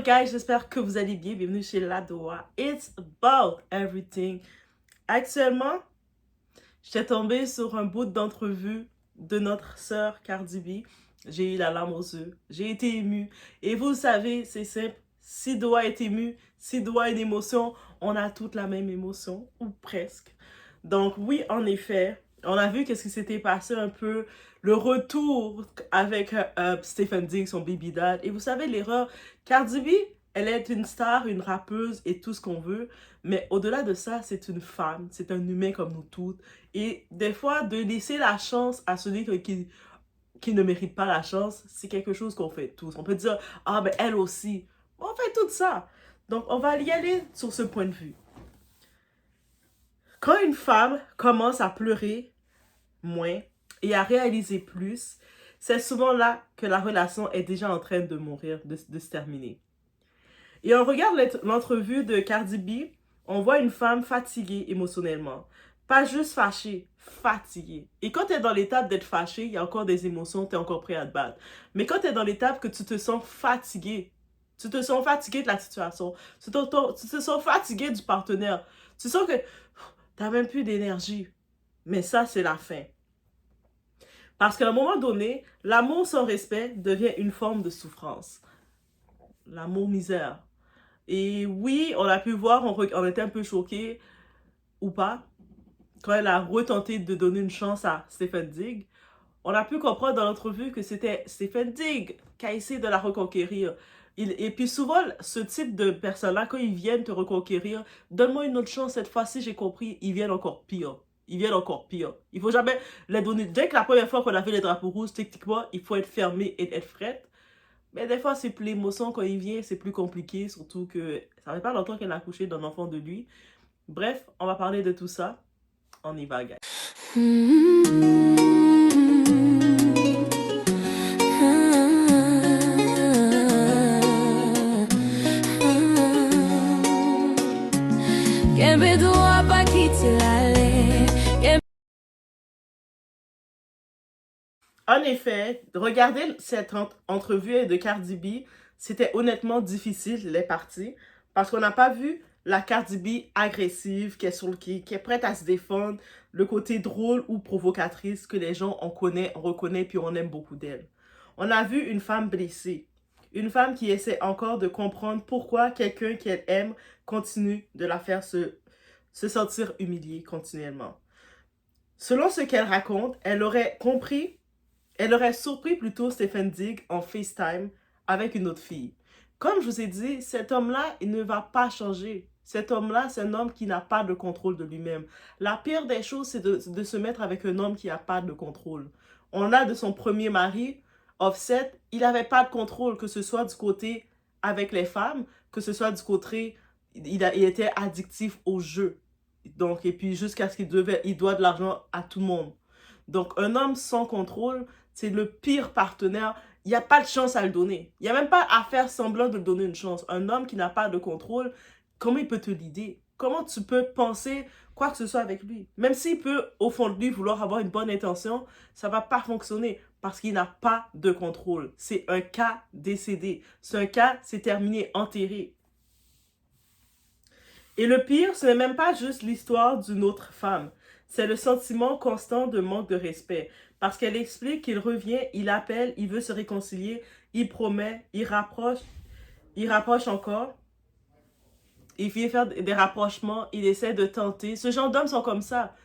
Guys, j'espère que vous allez bien. Bienvenue chez Ladoa. It's about everything. Actuellement, j'étais tombée sur un bout d'entrevue de notre sœur Cardi B. J'ai eu la larme aux yeux. J'ai été émue. Et vous le savez, c'est simple. Si Doa est émue, si Doa a une émotion, on a toute la même émotion, ou presque. Donc oui, en effet, on a vu qu'est-ce qui s'était passé un peu, le retour avec Stephen Diggs, son baby dad. Et vous savez, l'erreur, Cardi B, elle est une star, une rappeuse et tout ce qu'on veut. Mais au-delà de ça, c'est une femme, c'est un humain comme nous toutes. Et des fois, de laisser la chance à celui qui ne mérite pas la chance, c'est quelque chose qu'on fait tous. On peut dire, ah ben elle aussi. On fait tout ça. Donc on va y aller sur ce point de vue. Quand une femme commence à pleurer moins et à réaliser plus, c'est souvent là que la relation est déjà en train de mourir, de se terminer. Et on regarde l'entrevue de Cardi B, on voit une femme fatiguée émotionnellement. Pas juste fâchée, fatiguée. Et quand tu es dans l'étape d'être fâchée, il y a encore des émotions, tu es encore prêt à te battre. Mais quand tu es dans l'étape que tu te sens fatigué, tu te sens fatigué de la situation, tu te sens fatigué du partenaire, tu sens que tu n'as même plus d'énergie. Mais ça, c'est la fin. Parce qu'à un moment donné, l'amour sans respect devient une forme de souffrance. L'amour misère. Et oui, on a pu voir, on était un peu choqués, ou pas, quand elle a retenté de donner une chance à Stephen Diggs. On a pu comprendre dans l'entrevue que c'était Stephen Diggs qui a essayé de la reconquérir. Et puis souvent, ce type de personnes-là, quand ils viennent te reconquérir, donne-moi une autre chance, cette fois-ci j'ai compris, ils viennent encore pire. Ils viennent encore pire. Il faut jamais les donner. Dès que la première fois qu'on a fait les drapeaux rouges, techniquement, il faut être fermé et être frette. Mais des fois, c'est plus l'émotion quand il vient, c'est plus compliqué, surtout que ça fait pas longtemps qu'elle a accouché d'un enfant de lui. Bref, on va parler de tout ça. On y va, guys. En effet, regarder cette entrevue de Cardi B, c'était honnêtement difficile, les parties, parce qu'on n'a pas vu la Cardi B agressive, qui est prête à se défendre, le côté drôle ou provocatrice que les gens on connaît, on reconnaît, puis on aime beaucoup d'elle. On a vu une femme blessée, une femme qui essaie encore de comprendre pourquoi quelqu'un qu'elle aime continue de la faire se sentir humiliée continuellement. Selon ce qu'elle raconte, elle aurait surpris plutôt Stephen Diggs en FaceTime avec une autre fille. Comme je vous ai dit, cet homme-là, il ne va pas changer. Cet homme-là, c'est un homme qui n'a pas de contrôle de lui-même. La pire des choses, c'est de se mettre avec un homme qui n'a pas de contrôle. On a de son premier mari, Offset, il n'avait pas de contrôle, que ce soit du côté avec les femmes, que ce soit du côté, il était addictif au jeu. Donc, et puis jusqu'à ce il doit de l'argent à tout le monde. Donc, un homme sans contrôle, c'est le pire partenaire. Il n'y a pas de chance à le donner. Il n'y a même pas à faire semblant de le donner une chance. Un homme qui n'a pas de contrôle, comment il peut te l'idée? Comment tu peux penser quoi que ce soit avec lui? Même s'il peut, au fond de lui, vouloir avoir une bonne intention, ça ne va pas fonctionner parce qu'il n'a pas de contrôle. C'est un cas décédé. C'est un cas, c'est terminé, enterré. Et le pire, ce n'est même pas juste l'histoire d'une autre femme. C'est le sentiment constant de manque de respect. Parce qu'elle explique qu'il revient, il appelle, il veut se réconcilier, il promet, il rapproche encore, il vient faire des rapprochements, il essaie de tenter. Ce genre d'hommes sont comme ça.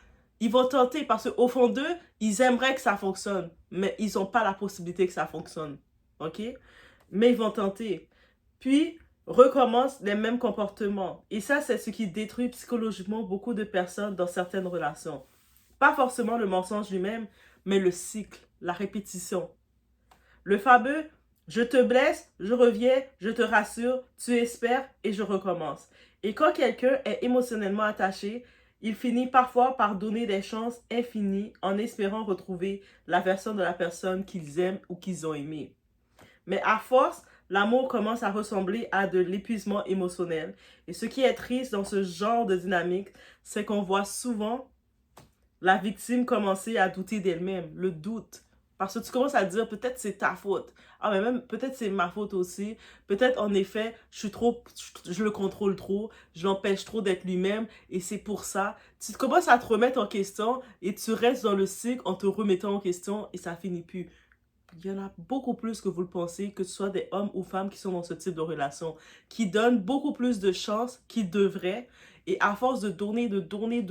Ils vont tenter parce qu'au fond d'eux, ils aimeraient que ça fonctionne, mais ils n'ont pas la possibilité que ça fonctionne. OK? Mais ils vont tenter. Puis, recommencent les mêmes comportements. Et ça, c'est ce qui détruit psychologiquement beaucoup de personnes dans certaines relations. Pas forcément le mensonge lui-même, mais le cycle, la répétition. Le fameux je te blesse, je reviens, je te rassure, tu espères et je recommence. Et quand quelqu'un est émotionnellement attaché, il finit parfois par donner des chances infinies en espérant retrouver la version de la personne qu'ils aiment ou qu'ils ont aimée. Mais à force, l'amour commence à ressembler à de l'épuisement émotionnel. Et ce qui est triste dans ce genre de dynamique, c'est qu'on voit souvent la victime commencer à douter d'elle-même, le doute. Parce que tu commences à te dire, peut-être c'est ta faute. Ah, mais même, peut-être c'est ma faute aussi. Peut-être, en effet, je le contrôle trop, je l'empêche trop d'être lui-même, et c'est pour ça. Tu commences à te remettre en question, et tu restes dans le cycle en te remettant en question, et ça finit plus. Il y en a beaucoup plus que vous le pensez, que ce soit des hommes ou femmes qui sont dans ce type de relation, qui donnent beaucoup plus de chances qu'ils devraient, et à force de donner, de donner,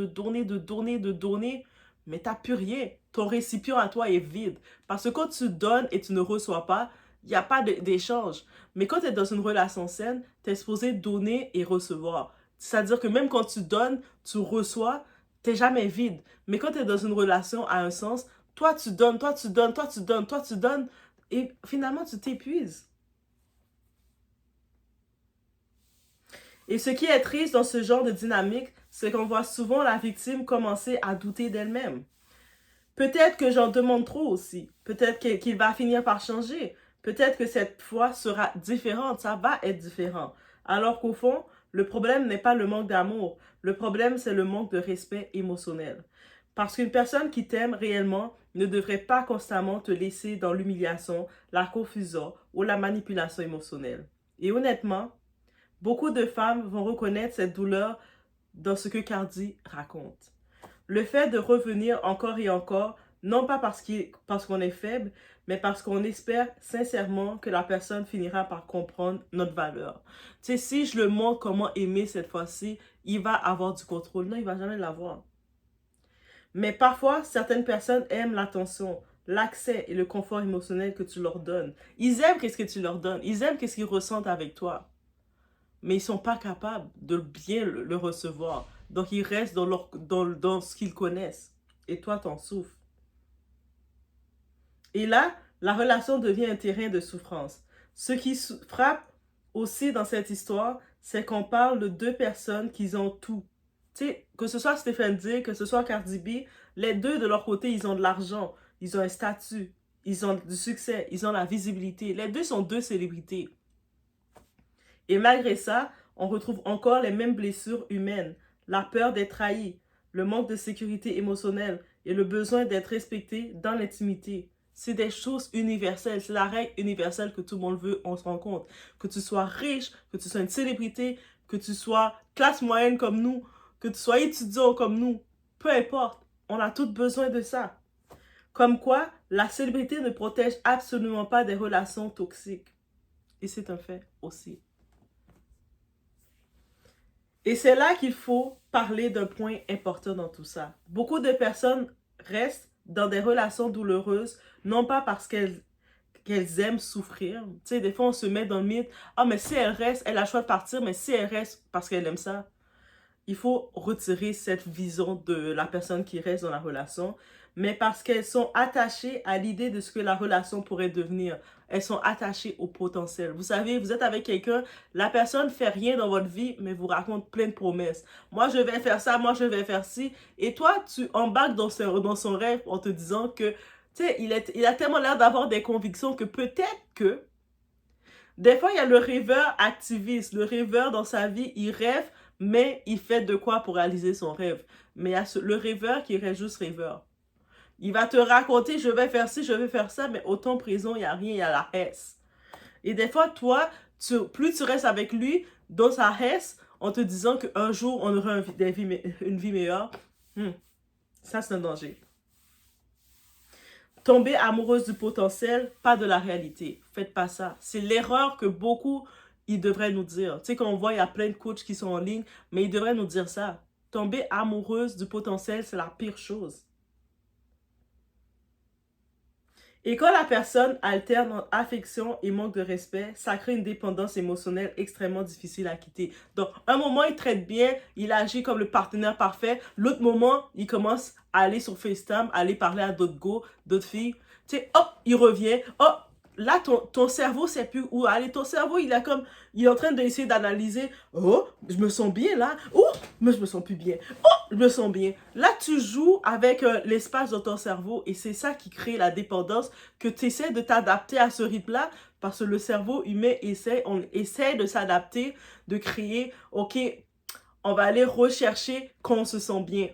mais t'as plus rien. Ton récipient à toi est vide. Parce que quand tu donnes et tu ne reçois pas, il n'y a pas d'échange. Mais quand tu es dans une relation saine, tu es supposé donner et recevoir. C'est-à-dire que même quand tu donnes, tu reçois, t'es jamais vide. Mais quand tu es dans une relation à un sens, toi, tu donnes, toi, tu donnes, toi, tu donnes, toi, tu donnes. Et finalement, tu t'épuises. Et ce qui est triste dans ce genre de dynamique, c'est qu'on voit souvent la victime commencer à douter d'elle-même. Peut-être que j'en demande trop aussi. Peut-être qu'il va finir par changer. Peut-être que cette fois sera différente. Ça va être différent. Alors qu'au fond, le problème n'est pas le manque d'amour. Le problème, c'est le manque de respect émotionnel. Parce qu'une personne qui t'aime réellement ne devrait pas constamment te laisser dans l'humiliation, la confusion ou la manipulation émotionnelle. Et honnêtement, beaucoup de femmes vont reconnaître cette douleur dans ce que Cardi raconte. Le fait de revenir encore et encore, non pas parce qu'on est faible, mais parce qu'on espère sincèrement que la personne finira par comprendre notre valeur. Tu sais, si je le montre comment aimer cette fois-ci, il va avoir du contrôle. Non, il va jamais l'avoir. Mais parfois, certaines personnes aiment l'attention, l'accès et le confort émotionnel que tu leur donnes. Ils aiment qu'est-ce que tu leur donnes. Ils aiment qu'est-ce qu'ils ressentent avec toi. Mais ils sont pas capables de bien le recevoir. Donc, ils restent dans ce qu'ils connaissent. Et toi, t'en souffres. Et là, la relation devient un terrain de souffrance. Ce qui frappe aussi dans cette histoire, c'est qu'on parle de deux personnes qui ont tout. Tu sais, que ce soit Stéphane D, que ce soit Cardi B, les deux de leur côté, ils ont de l'argent, ils ont un statut, ils ont du succès, ils ont la visibilité. Les deux sont deux célébrités. Et malgré ça, on retrouve encore les mêmes blessures humaines, la peur d'être trahi, le manque de sécurité émotionnelle et le besoin d'être respecté dans l'intimité. C'est des choses universelles, c'est la règle universelle que tout le monde veut, on se rend compte. Que tu sois riche, que tu sois une célébrité, que tu sois classe moyenne comme nous, que tu sois étudiant comme nous, peu importe, on a tous besoin de ça. Comme quoi, la célébrité ne protège absolument pas des relations toxiques. Et c'est un fait aussi. Et c'est là qu'il faut parler d'un point important dans tout ça. Beaucoup de personnes restent dans des relations douloureuses, non pas parce qu'elles aiment souffrir. Tu sais, des fois, on se met dans le mythe, ah, mais si elle reste, elle a le choix de partir, mais si elle reste parce qu'elle aime ça, il faut retirer cette vision de la personne qui reste dans la relation, mais parce qu'elles sont attachées à l'idée de ce que la relation pourrait devenir. Elles sont attachées au potentiel. Vous savez, vous êtes avec quelqu'un, la personne ne fait rien dans votre vie, mais vous raconte plein de promesses. Moi, je vais faire ça, moi, je vais faire ci. Et toi, tu embarques dans son rêve en te disant que, tu sais, il a tellement l'air d'avoir des convictions que peut-être que, des fois, il y a le rêveur activiste. Le rêveur, dans sa vie, il rêve, mais il fait de quoi pour réaliser son rêve. Mais il y a le rêveur qui reste juste rêveur. Il va te raconter, je vais faire ci, je vais faire ça, mais au temps présent, il n'y a rien, il y a la haisse. Et des fois, toi, plus tu restes avec lui dans sa haisse, en te disant qu'un jour, on aura une vie meilleure, ça, c'est un danger. Tomber amoureuse du potentiel, pas de la réalité. Faites pas ça. C'est l'erreur que beaucoup, ils devraient nous dire. Tu sais, quand on voit, il y a plein de coachs qui sont en ligne, mais ils devraient nous dire ça. Tomber amoureuse du potentiel, c'est la pire chose. Et quand la personne alterne entre affection et manque de respect, ça crée une dépendance émotionnelle extrêmement difficile à quitter. Donc, un moment, il traite bien, il agit comme le partenaire parfait. L'autre moment, il commence à aller sur FaceTime, à aller parler à d'autres gars, d'autres filles. Tu sais, hop, il revient. Hop, là, ton cerveau sait plus où aller. Ton cerveau, il est en train d'essayer d'analyser. Oh, je me sens bien là. Oh, mais je me sens plus bien. Oh, je me sens bien. Là, tu joues avec l'espace de ton cerveau et c'est ça qui crée la dépendance, que tu essaies de t'adapter à ce rythme-là parce que le cerveau humain on essaie de s'adapter, de créer, ok, on va aller rechercher quand on se sent bien.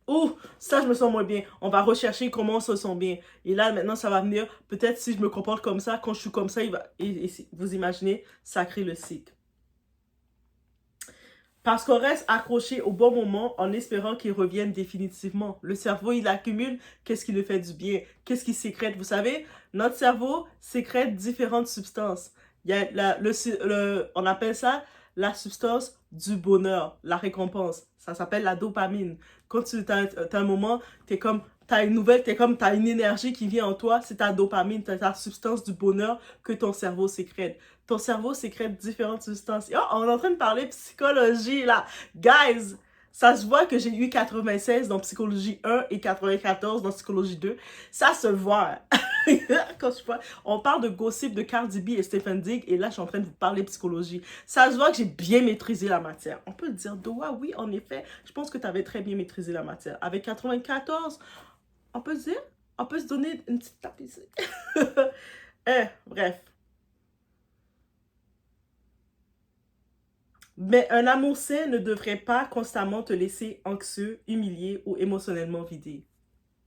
Ouh, ça, je me sens moins bien. On va rechercher comment on se sent bien. Et là, maintenant, ça va venir. Peut-être si je me comporte comme ça, quand je suis comme ça, il va... vous imaginez, ça crée le cycle. Parce qu'on reste accroché au bon moment en espérant qu'il revienne définitivement. Le cerveau, il accumule qu'est-ce qui lui fait du bien, qu'est-ce qui sécrète. Vous savez, notre cerveau sécrète différentes substances. Il y a on appelle ça la substance du bonheur, la récompense. Ça s'appelle la dopamine. Quand tu as un moment, t'es comme, t'as une nouvelle, t'as une énergie qui vient en toi, c'est ta dopamine, t'as ta substance du bonheur que ton cerveau sécrète. Ton cerveau sécrète différentes substances. Oh, on est en train de parler psychologie, là. Guys, ça se voit que j'ai eu 96 dans psychologie 1 et 94 dans psychologie 2. Ça se voit. Quand on parle de gossip de Cardi B et Stephen Digg, et là, je suis en train de vous parler psychologie. Ça se voit que j'ai bien maîtrisé la matière. On peut dire, Doa, oui, en effet, je pense que tu avais très bien maîtrisé la matière. Avec 94, on peut se dire, on peut se donner une petite tape ici. Bref. Mais un amour sain ne devrait pas constamment te laisser anxieux, humilié ou émotionnellement vidé.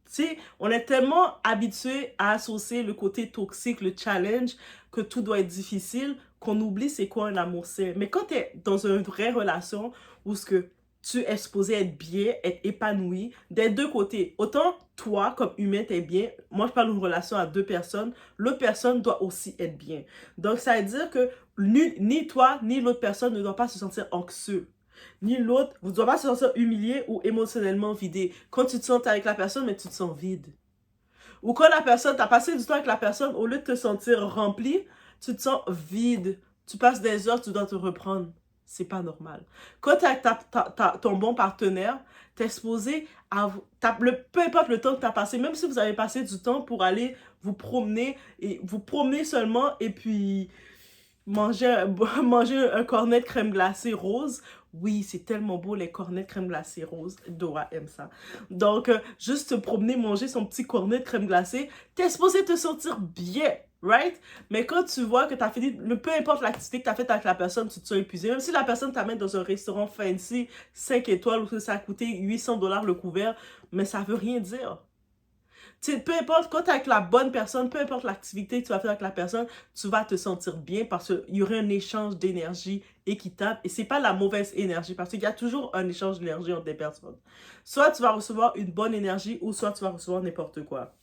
Tu sais, on est tellement habitué à associer le côté toxique, le challenge, que tout doit être difficile, qu'on oublie c'est quoi un amour sain. Mais quand tu es dans une vraie relation où ce que tu es supposé être bien, être épanoui, des deux côtés. Autant toi, comme humain, t'es bien. Moi, je parle d'une relation à deux personnes. L'autre personne doit aussi être bien. Donc, ça veut dire que ni toi, ni l'autre personne ne doit pas se sentir anxieux. Ni l'autre, vous ne devez pas se sentir humilié ou émotionnellement vidé. Quand tu te sens avec la personne, mais tu te sens vide. Ou quand la personne, tu as passé du temps avec la personne, au lieu de te sentir rempli, tu te sens vide. Tu passes des heures, tu dois te reprendre. C'est pas normal. Quand tu as ton bon partenaire, tu es exposé à... peu importe le temps que tu as passé, même si vous avez passé du temps pour aller vous promener, et vous promener seulement, et puis manger un cornet de crème glacée rose. Oui, c'est tellement beau les cornets de crème glacée rose. Dora aime ça. Donc, juste se promener, manger son petit cornet de crème glacée, t'es supposé te sentir bien, right? Mais quand tu vois que t'as fini, peu importe l'activité que t'as faite avec la personne, tu te sens épuisé. Même si la personne t'amène dans un restaurant fancy, 5 étoiles, où ça a coûté 800 $ le couvert, mais ça veut rien dire. T'sais, peu importe, quand tu es avec la bonne personne, peu importe l'activité que tu vas faire avec la personne, tu vas te sentir bien parce qu'il y aurait un échange d'énergie équitable. Et c'est pas la mauvaise énergie parce qu'il y a toujours un échange d'énergie entre des personnes. Soit tu vas recevoir une bonne énergie ou soit tu vas recevoir n'importe quoi.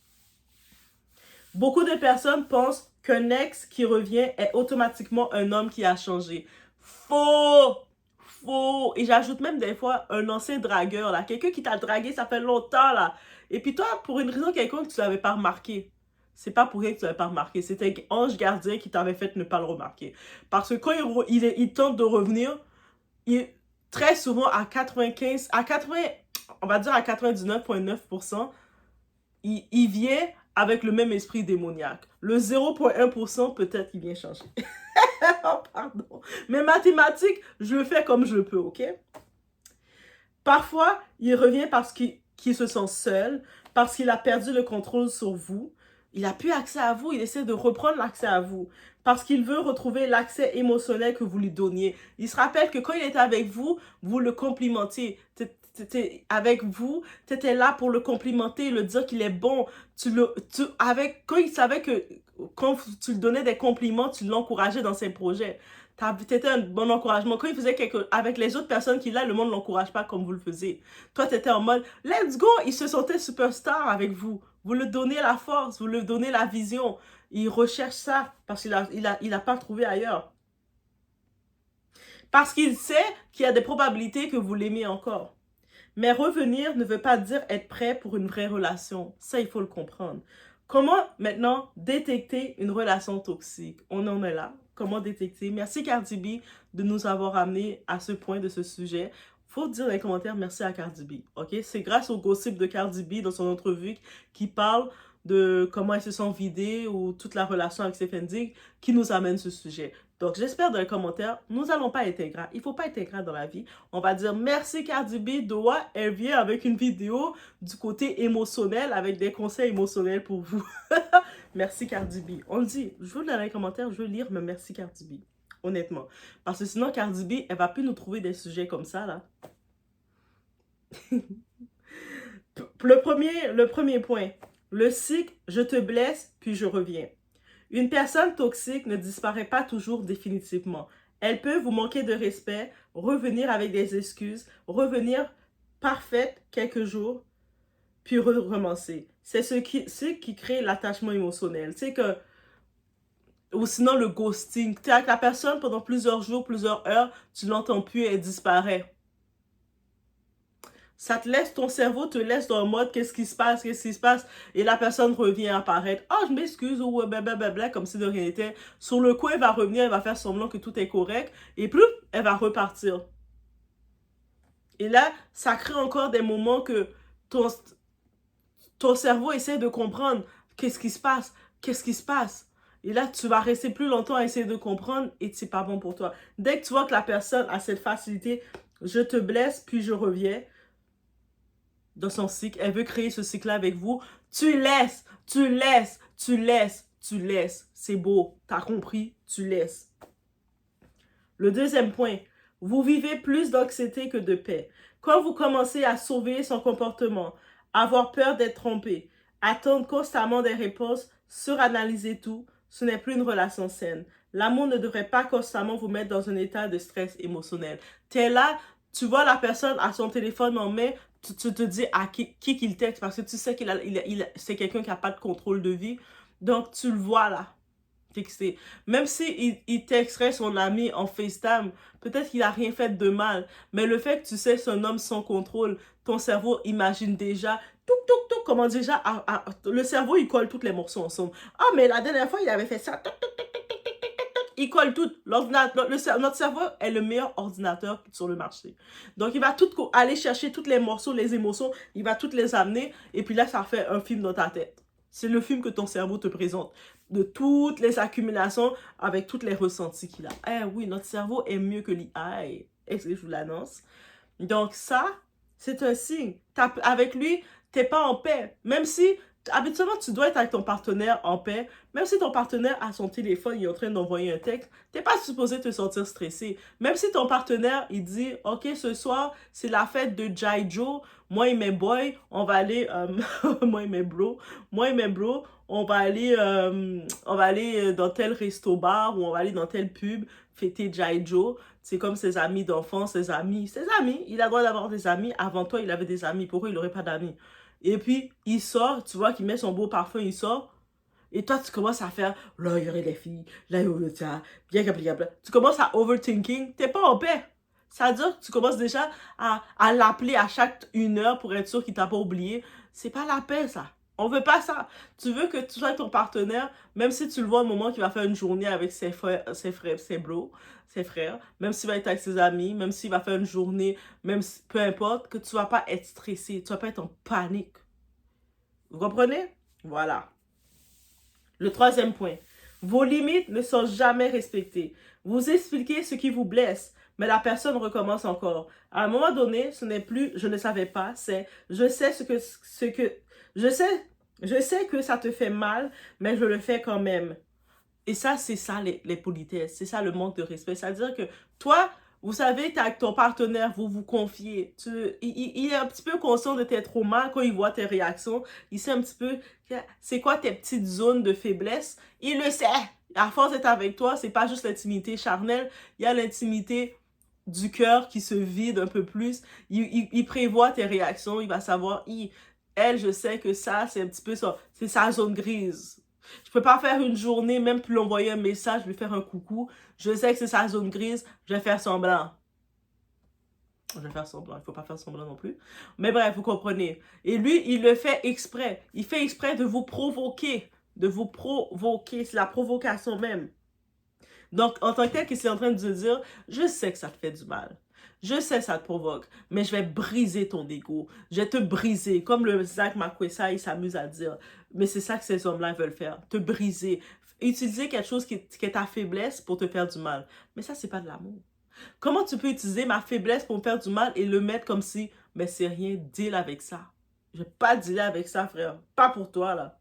Beaucoup de personnes pensent qu'un ex qui revient est automatiquement un homme qui a changé. Faux! Faux! Et j'ajoute même des fois un ancien dragueur, là. Quelqu'un qui t'a dragué, ça fait longtemps, là. Et puis toi, pour une raison quelconque, tu l'avais pas remarqué. C'est pas pour rien que tu l'avais pas remarqué. C'était Ange Gardien qui t'avait fait ne pas le remarquer. Parce que quand il tente de revenir, très souvent à 95, à 80, on va dire à 99,9%, il vient avec le même esprit démoniaque. Le 0,1%, peut-être qu'il vient changer. Oh, pardon. Mais mathématiques, je le fais comme je peux, ok? Parfois, il revient parce qu'il se sent seul, parce qu'il a perdu le contrôle sur vous. Il n'a plus accès à vous, il essaie de reprendre l'accès à vous. Parce qu'il veut retrouver l'accès émotionnel que vous lui donniez. Il se rappelle que quand il était avec vous, vous le complimentiez. Avec vous, tu étais là pour le complimenter, le dire qu'il est bon. Quand il savait que quand tu lui donnais des compliments, tu l'encourageais dans ses projets. T'étais un bon encouragement. Quand il faisait avec les autres personnes qu'il a, le monde ne l'encourage pas comme vous le faisiez. Toi, tu étais en mode, let's go! Il se sentait superstar avec vous. Vous le donnez la force, vous le donnez la vision. Il recherche ça parce qu'il a pas trouvé ailleurs. Parce qu'il sait qu'il y a des probabilités que vous l'aimez encore. Mais revenir ne veut pas dire être prêt pour une vraie relation. Ça, il faut le comprendre. Comment maintenant détecter une relation toxique? On en est là. Comment détecter? Merci Cardi B de nous avoir amené à ce point de ce sujet. Faut dire dans les commentaires merci à Cardi B. Ok? C'est grâce au gossip de Cardi B dans son entrevue qui parle de comment elle se sent vidée ou toute la relation avec Stephen Digg qui nous amène ce sujet. Donc, j'espère dans les commentaires, nous n'allons pas être ingrats. Il ne faut pas être ingrat dans la vie. On va dire merci Cardi B. Doa, elle vient avec une vidéo du côté émotionnel, avec des conseils émotionnels pour vous. Merci Cardi B. On le dit, je veux dans les commentaires, je veux lire, mais merci Cardi B. Honnêtement. Parce que sinon, Cardi B, elle va plus nous trouver des sujets comme ça, là. Le premier point, le cycle, je te blesse, puis je reviens. Une personne toxique ne disparaît pas toujours définitivement. Elle peut vous manquer de respect, revenir avec des excuses, revenir parfaite quelques jours, puis recommencer. C'est ce qui crée l'attachement émotionnel. Tu sais que, ou sinon le ghosting. Tu es avec la personne pendant plusieurs jours, plusieurs heures, tu l'entends plus, elle disparaît. Ça te laisse, ton cerveau te laisse dans le mode qu'est-ce qui se passe, et la personne revient apparaître. Ah, je m'excuse, ou blablabla, comme si de rien n'était. Sur le coup, elle va revenir, elle va faire semblant que tout est correct, et plus, elle va repartir. Et là, ça crée encore des moments que ton, ton cerveau essaie de comprendre qu'est-ce qui se passe, qu'est-ce qui se passe. Et là, tu vas rester plus longtemps à essayer de comprendre et c'est pas bon pour toi. Dès que tu vois que la personne a cette facilité, je te blesse, puis je reviens dans son cycle, elle veut créer ce cycle-là avec vous, tu laisses, tu laisses, tu laisses, tu laisses. C'est beau, t'as compris, tu laisses. Le deuxième point, vous vivez plus d'anxiété que de paix. Quand vous commencez à surveiller son comportement, avoir peur d'être trompé, attendre constamment des réponses, suranalyser tout, ce n'est plus une relation saine. L'amour ne devrait pas constamment vous mettre dans un état de stress émotionnel. T'es là, tu vois la personne à son téléphone en main, tu te dis à qui qu'il texte parce que tu sais c'est quelqu'un qui n'a pas de contrôle de vie. Donc, tu le vois là texter. Même si il texterait son ami en FaceTime, peut-être qu'il n'a rien fait de mal, mais le fait que tu sais c'est un homme sans contrôle, ton cerveau imagine déjà, comment déjà, le cerveau il colle tous les morceaux ensemble. Ah, mais la dernière fois il avait fait ça, il colle tout. Notre cerveau est le meilleur ordinateur sur le marché. Donc, il va tout aller chercher tous les morceaux, les émotions, il va toutes les amener, et puis là, ça fait un film dans ta tête. C'est le film que ton cerveau te présente, de toutes les accumulations, avec tous les ressentis qu'il a. Eh oui, notre cerveau est mieux que l'IA. Est-ce que je vous l'annonce? Donc ça, c'est un signe. Avec lui, t'es pas en paix. Même si, habituellement, tu dois être avec ton partenaire en paix. Même si ton partenaire a son téléphone, il est en train d'envoyer un texte, t'es pas supposé te sentir stressé. Même si ton partenaire, il dit, OK, ce soir, c'est la fête de Jaijo, moi et mes boys, on va aller, moi et mes bros, on va aller dans tel resto-bar ou on va aller dans tel pub, fêter Jaijo. C'est comme ses amis d'enfance, ses amis. Il a le droit d'avoir des amis. Avant toi, il avait des amis. Pourquoi il n'aurait pas d'amis? Et puis, il sort, tu vois qu'il met son beau parfum, il sort. Et toi, tu commences à faire, là, il y aurait des filles, là, il y aurait ça, bien, tu commences à overthinking. T'es pas en paix. Ça veut dire que tu commences déjà à l'appeler à chaque 1 heure pour être sûr qu'il t'a pas oublié. C'est pas la paix, ça. On veut pas ça. Tu veux que tu sois avec ton partenaire, même si tu le vois au moment qu'il va faire une journée avec ses frères, ses frères, même s'il va être avec ses amis, même s'il va faire une journée, peu importe, que tu vas pas être stressé, tu vas pas être en panique. Vous comprenez? Voilà. Le troisième point. Vos limites ne sont jamais respectées. Vous expliquez ce qui vous blesse, mais la personne recommence encore. À un moment donné, ce n'est plus je ne savais pas, c'est je sais je sais que ça te fait mal, mais je le fais quand même. Et ça, c'est ça les politesses, c'est ça le manque de respect. C'est-à-dire que toi, vous savez, tu es avec ton partenaire, vous vous confiez. Il est un petit peu conscient de tes traumas quand il voit tes réactions. Il sait un petit peu c'est quoi tes petites zones de faiblesse. Il le sait. À force d'être avec toi, c'est pas juste l'intimité charnelle, il y a l'intimité du cœur qui se vide un peu plus. Il prévoit tes réactions, il va savoir, elle, je sais que ça, c'est un petit peu ça, c'est sa zone grise. Je peux pas faire une journée, même plus lui envoyer un message, lui faire un coucou. Je sais que c'est sa zone grise, je vais faire semblant. Je vais faire semblant, il faut pas faire semblant non plus. Mais bref, vous comprenez. Et lui, il le fait exprès. Il fait exprès de vous provoquer. De vous provoquer. C'est la provocation même. Donc, en tant que tel, qu'il est en train de te dire, je sais que ça te fait du mal. Je sais que ça te provoque, mais je vais briser ton ego. Je vais te briser, comme le Zach McQuessa, il s'amuse à dire. Mais c'est ça que ces hommes-là veulent faire, te briser. Utiliser quelque chose qui est ta faiblesse pour te faire du mal. Mais ça, c'est pas de l'amour. Comment tu peux utiliser ma faiblesse pour me faire du mal et le mettre comme si, mais c'est rien, deal avec ça. Je vais pas dealer avec ça, frère. Pas pour toi, là.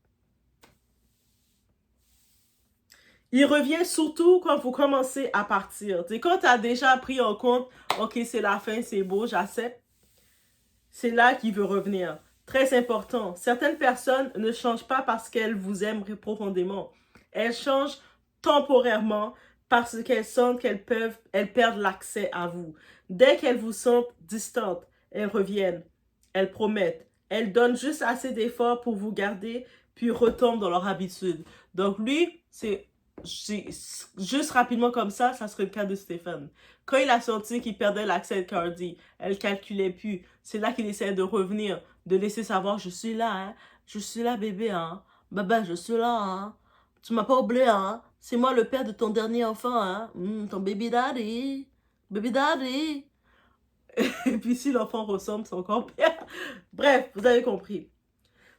Il revient surtout quand vous commencez à partir. T'sais, quand tu as déjà pris en compte, OK, c'est la fin, c'est beau, j'accepte. C'est là qu'il veut revenir. Très important. Certaines personnes ne changent pas parce qu'elles vous aiment profondément. Elles changent temporairement parce qu'elles sentent elles perdent l'accès à vous. Dès qu'elles vous sentent distantes, elles reviennent, elles promettent, elles donnent juste assez d'efforts pour vous garder, puis retombent dans leur habitude. Donc lui, c'est juste rapidement comme ça serait le cas de Stéphane. Quand il a senti qu'il perdait l'accès à Cardi, elle calculait plus. C'est là qu'il essayait de revenir, de laisser savoir, je suis là, hein. Je suis là, bébé, hein. Baba, je suis là, hein. Tu m'as pas oublié, hein. C'est moi le père de ton dernier enfant, hein. Ton baby daddy. Baby daddy. Et puis si l'enfant ressemble, c'est encore pire. Bref, vous avez compris.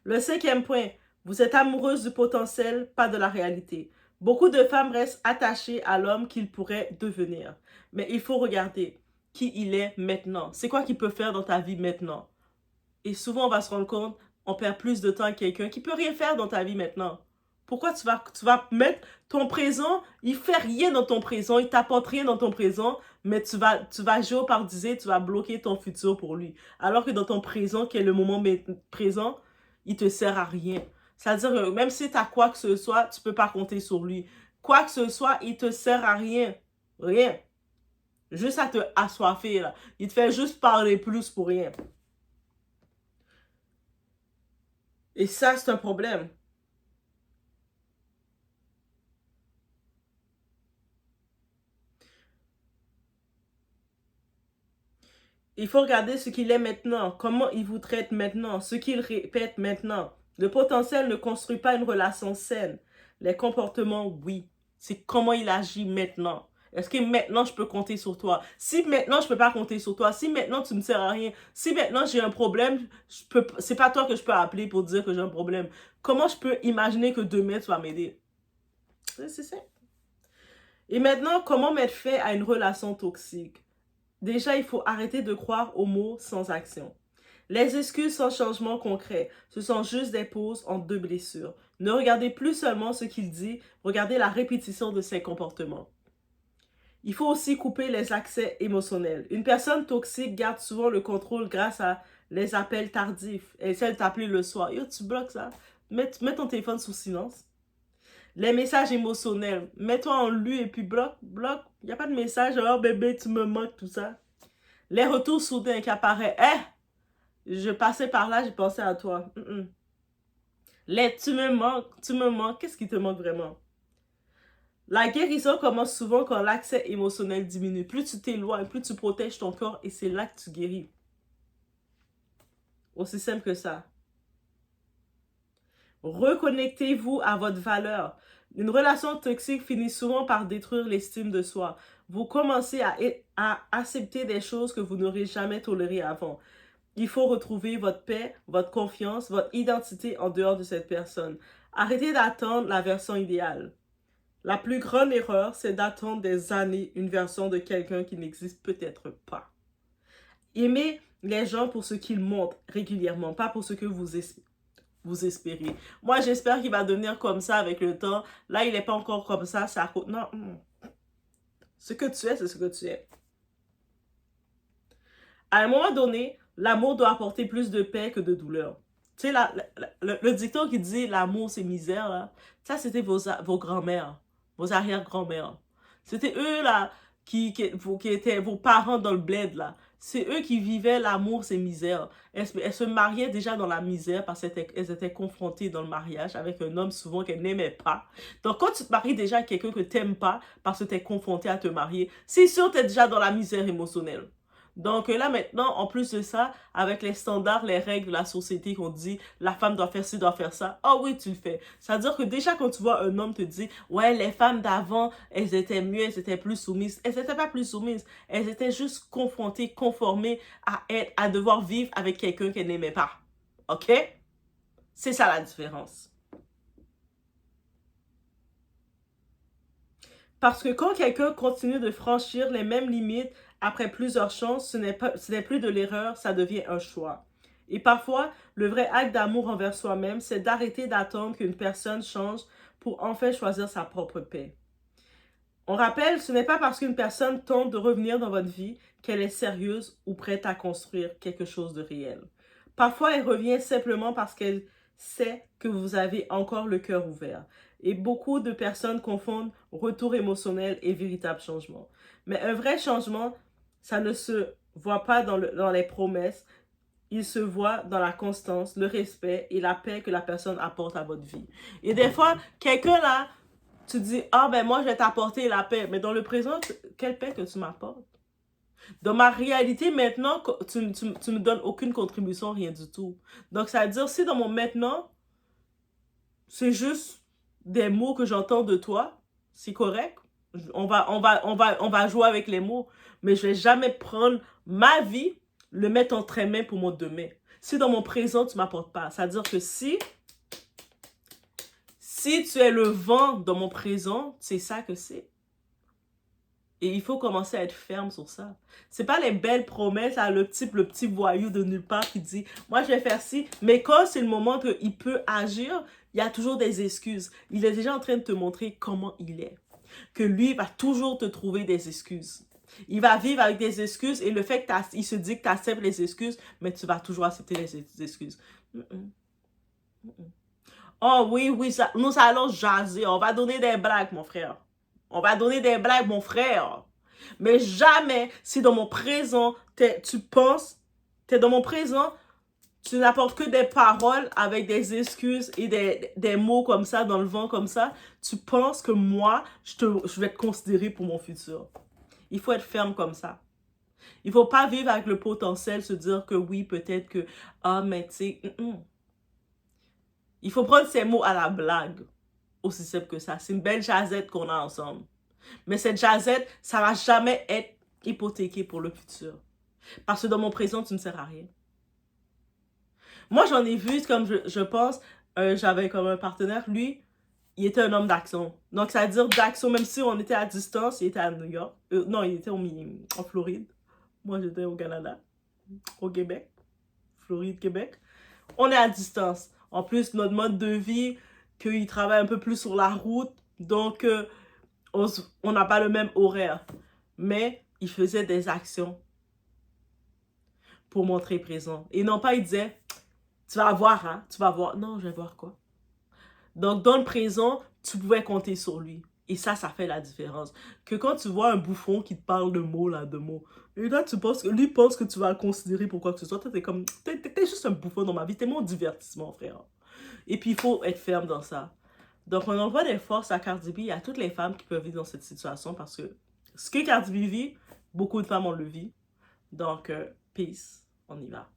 Le 5e point, vous êtes amoureuse du potentiel, pas de la réalité. Beaucoup de femmes restent attachées à l'homme qu'il pourrait devenir. Mais il faut regarder qui il est maintenant. C'est quoi qu'il peut faire dans ta vie maintenant? Et souvent, on va se rendre compte, on perd plus de temps avec quelqu'un qui peut rien faire dans ta vie maintenant. Pourquoi tu vas mettre ton présent, il fait rien dans ton présent, il t'apporte rien dans ton présent, mais tu vas géopardiser, tu vas bloquer ton futur pour lui. Alors que dans ton présent, qui est le moment présent, il te sert à rien. C'est-à-dire que même si tu as quoi que ce soit, tu peux pas compter sur lui. Quoi que ce soit, il te sert à rien. Rien. Juste à te assoiffer, là. Il te fait juste parler plus pour rien. Et ça, c'est un problème. Il faut regarder ce qu'il est maintenant, comment il vous traite maintenant, ce qu'il répète maintenant. Le potentiel ne construit pas une relation saine. Les comportements, oui. C'est comment il agit maintenant. Est-ce que maintenant je peux compter sur toi? Si maintenant je peux pas compter sur toi, si maintenant tu ne sers à rien, si maintenant j'ai un problème, c'est pas toi que je peux appeler pour dire que j'ai un problème. Comment je peux imaginer que demain tu vas m'aider? C'est ça. Et maintenant, comment mettre fin à une relation toxique? Déjà, il faut arrêter de croire aux mots sans action. Les excuses sans changement concret, ce sont juste des pauses en deux blessures. Ne regardez plus seulement ce qu'il dit, regardez la répétition de ses comportements. Il faut aussi couper les accès émotionnels. Une personne toxique garde souvent le contrôle grâce à les appels tardifs. Elle essaie de t'appeler le soir. Yo, tu bloques ça. Mets ton téléphone sous silence. Les messages émotionnels. Mets-toi en lui et puis bloque. Il n'y a pas de message. Oh bébé, tu me manques, tout ça. Les retours soudains qui apparaissent. Je passais par là, j'ai pensé à toi. Les tu me manques. Qu'est-ce qui te manque vraiment? La guérison commence souvent quand l'accès émotionnel diminue. Plus tu t'éloignes, plus tu protèges ton corps et c'est là que tu guéris. Aussi simple que ça. Reconnectez-vous à votre valeur. Une relation toxique finit souvent par détruire l'estime de soi. Vous commencez à accepter des choses que vous n'aurez jamais tolérées avant. Il faut retrouver votre paix, votre confiance, votre identité en dehors de cette personne. Arrêtez d'attendre la version idéale. La plus grande erreur, c'est d'attendre des années une version de quelqu'un qui n'existe peut-être pas. Aimez les gens pour ce qu'ils montrent régulièrement, pas pour ce que vous espérez. Moi, j'espère qu'il va devenir comme ça avec le temps. Là, il n'est pas encore comme ça. Non. Ce que tu es, c'est ce que tu es. À un moment donné, l'amour doit apporter plus de paix que de douleur. Tu sais, le dicton qui dit l'amour, c'est misère, là, ça, c'était vos grands-mères, vos arrière-grands-mères. C'était eux, là, qui étaient vos parents dans le bled, là. C'est eux qui vivaient l'amour, c'est misère. Elles se mariaient déjà dans la misère parce qu'elles étaient confrontées dans le mariage avec un homme souvent qu'elles n'aimaient pas. Donc, quand tu te maries déjà avec quelqu'un que tu n'aimes pas parce que tu es confronté à te marier, c'est sûr que tu es déjà dans la misère émotionnelle. Donc là maintenant, en plus de ça, avec les standards, les règles de la société qu'on dit, la femme doit faire ci, doit faire ça, oh oui, tu le fais. C'est-à-dire que déjà quand tu vois un homme te dire, ouais, les femmes d'avant, elles étaient mieux, elles étaient plus soumises. Elles n'étaient pas plus soumises, elles étaient juste confrontées, conformées à devoir vivre avec quelqu'un qu'elles n'aimaient pas. OK? C'est ça la différence. Parce que quand quelqu'un continue de franchir les mêmes limites après plusieurs chances, ce n'est plus de l'erreur, ça devient un choix. Et parfois, le vrai acte d'amour envers soi-même, c'est d'arrêter d'attendre qu'une personne change pour enfin choisir sa propre paix. On rappelle, ce n'est pas parce qu'une personne tente de revenir dans votre vie qu'elle est sérieuse ou prête à construire quelque chose de réel. Parfois, elle revient simplement parce qu'elle sait que vous avez encore le cœur ouvert. Et beaucoup de personnes confondent retour émotionnel et véritable changement. Mais un vrai changement, ça ne se voit pas dans les promesses, il se voit dans la constance, le respect et la paix que la personne apporte à votre vie. Et des fois, quelqu'un là, tu dis, ah ben moi je vais t'apporter la paix, mais dans le présent, quelle paix que tu m'apportes? Dans ma réalité maintenant, tu me donnes aucune contribution, rien du tout. Donc ça veut dire, si dans mon maintenant, c'est juste des mots que j'entends de toi, c'est correct. On va jouer avec les mots, mais je vais jamais prendre ma vie, le mettre entre tes mains pour mon demain. Si dans mon présent, tu m'apportes pas, ça veut dire que si tu es le vent dans mon présent, c'est ça que c'est. Et il faut commencer à être ferme sur ça. C'est pas les belles promesses à le petit voyou de nulle part qui dit « Moi, je vais faire ci. » Mais quand c'est le moment qu'il peut agir, il y a toujours des excuses. Il est déjà en train de te montrer comment il est. Que lui, il va toujours te trouver des excuses. Il va vivre avec des excuses et le fait qu'il se dit que tu acceptes les excuses, mais tu vas toujours accepter les excuses. Oh oui, oui, nous allons jaser. On va donner des blagues, mon frère. On va donner des blagues, mon frère. Mais jamais, si dans mon présent, tu penses, tu es dans mon présent, tu n'apportes que des paroles avec des excuses et des mots comme ça, dans le vent comme ça, tu penses que moi, je vais te considérer pour mon futur. Il faut être ferme comme ça. Il ne faut pas vivre avec le potentiel, se dire que oui, peut-être que, ah, mais tu sais, il faut prendre ces mots à la blague. Aussi simple que ça. C'est une belle jazette qu'on a ensemble. Mais cette jazette, ça ne va jamais être hypothéqué pour le futur. Parce que dans mon présent, tu ne sers à rien. Moi, j'en ai vu, comme je pense, j'avais comme un partenaire, lui, il était un homme d'action. Donc, ça veut dire d'action, même si on était à distance, il était à New York. Non, il était en Floride. Moi, j'étais au Canada, au Québec. Floride, Québec. On est à distance. En plus, notre mode de vie, qu'il travaille un peu plus sur la route. Donc, on n'a pas le même horaire. Mais il faisait des actions pour montrer présent. Et non pas, il disait, tu vas voir, hein, tu vas voir. Non, je vais voir quoi. Donc, dans le présent, tu pouvais compter sur lui. Et ça fait la différence. Que quand tu vois un bouffon qui te parle de mots, là, de mots, et là, tu penses que lui pense que tu vas le considérer pour quoi que ce soit. Toi, t'es comme, t'es juste un bouffon dans ma vie. T'es mon divertissement, frère. Et puis, il faut être ferme dans ça. Donc, on envoie des forces à Cardi B, à toutes les femmes qui peuvent vivre dans cette situation parce que ce que Cardi B vit, beaucoup de femmes on le vit. Donc, peace, on y va.